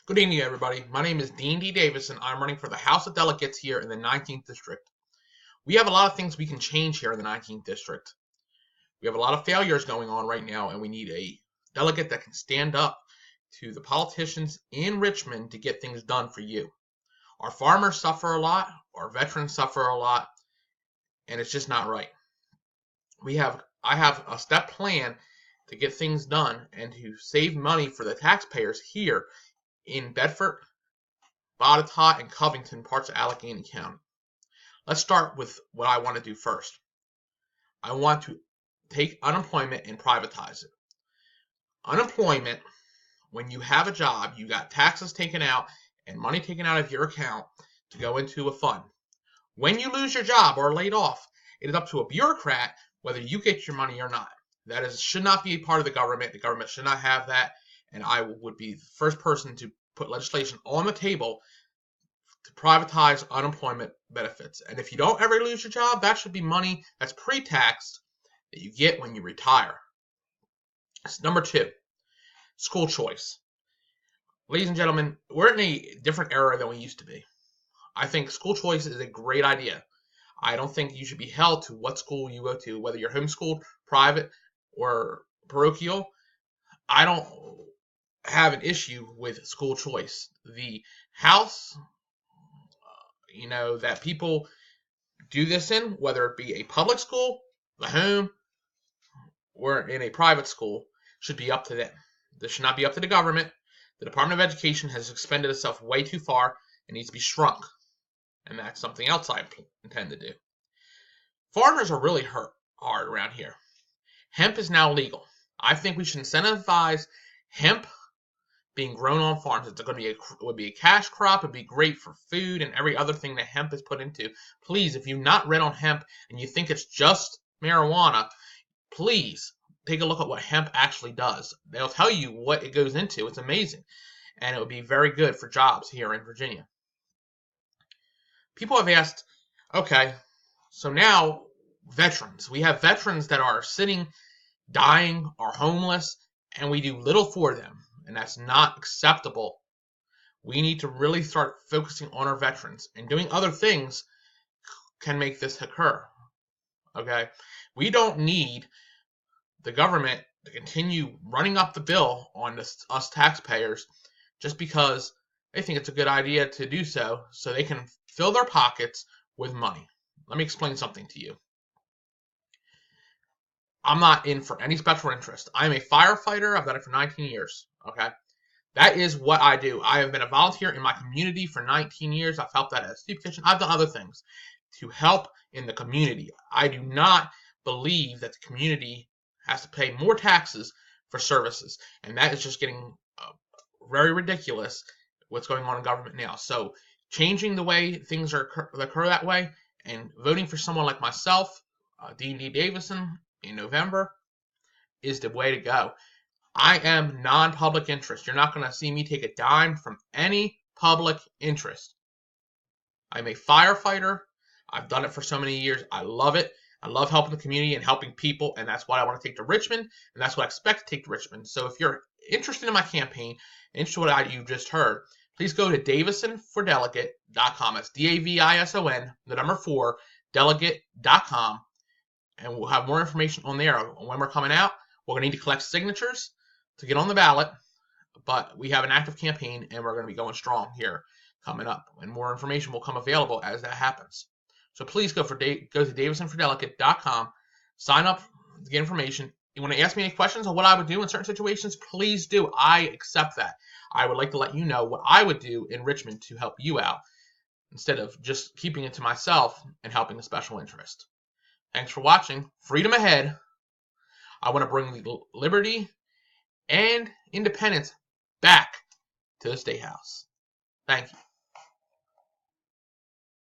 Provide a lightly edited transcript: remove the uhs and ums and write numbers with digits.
Good evening, everybody. My name is Dean D. Davison. I'm running for the House of Delegates here in the 19th District. We have a lot of things we can change here in the 19th District. We have a lot of failures going on right now, and we need a delegate that can stand up to the politicians in Richmond to get things done for you. Our farmers suffer a lot, our veterans suffer a lot, and it's just not right. I have a step plan to get things done and to save money for the taxpayers here in Bedford, Botetourt, and Covington, parts of Allegheny County. Let's start with what I want to do first. I want to take unemployment and privatize it. Unemployment, when you have a job, you got taxes taken out and money taken out of your account to go into a fund. When you lose your job or are laid off, it is up to a bureaucrat whether you get your money or not. That should not be a part of the government. The government should not have that, and I would be the first person to put legislation on the table to privatize unemployment benefits. And if you don't ever lose your job, that should be money that's pre-taxed that you get when you retire. Number 2, school choice. Ladies and gentlemen, we're in a different era than we used to be. I think school choice is a great idea. I don't think you should be held to what school you go to, whether you're homeschooled, private, or parochial. I don't have an issue with school choice. The house, that people do this in, whether it be a public school, the home, or in a private school, should be up to them. This should not be up to the government. The Department of Education has expended itself way too far and needs to be shrunk. And that's something else I intend to do. Farmers are really hurt hard around here. Hemp is now legal. I think we should incentivize hemp being grown on farms. It's going to be it would be a cash crop. It'd be great for food and every other thing that hemp is put into. Please, if you've not read on hemp and you think it's just marijuana, please take a look at what hemp actually does. They'll tell you what it goes into. It's amazing. And it would be very good for jobs here in Virginia. People have asked, okay, so now veterans. We have veterans that are sitting, dying, are homeless, and we do little for them. And that's not acceptable. We need to really start focusing on our veterans, and doing other things can make this occur. Okay? We don't need the government to continue running up the bill on us taxpayers just because they think it's a good idea to do so they can fill their pockets with money. Let me explain something to you. I'm not in for any special interest. I'm a firefighter. I've done it for 19 years. Okay? That is what I do. I have been a volunteer in my community for 19 years. I've helped out at a soup kitchen. I've done other things to help in the community. I do not believe that the community has to pay more taxes for services. And that is just getting very ridiculous what's going on in government now. So changing the way things occur that way and voting for someone like myself, Dean D. Davison, in November is the way to go. I am non-public interest. You're not going to see me take a dime from any public interest. I'm a firefighter. I've done it for so many years. I love it. I love helping the community and helping people, and that's what I want to take to Richmond, and that's what I expect to take to Richmond. So if you're interested in my campaign, interested in what you just heard, please go to davisonfordelegate.com. That's Davison, the number 4, delegate.com, and we'll have more information on there on when we're coming out. We're going to need to collect signatures to get on the ballot, but we have an active campaign, and we're going to be going strong here coming up, and more information will come available as that happens. So please go to davisonfordelegate.com, sign up to get information. You want to ask me any questions on what I would do in certain situations, please do. I accept that. I would like to let you know what I would do in Richmond to help you out instead of just keeping it to myself and helping the special interest. Thanks for watching. Freedom ahead. I want to bring liberty and independence back to the State House. Thank you.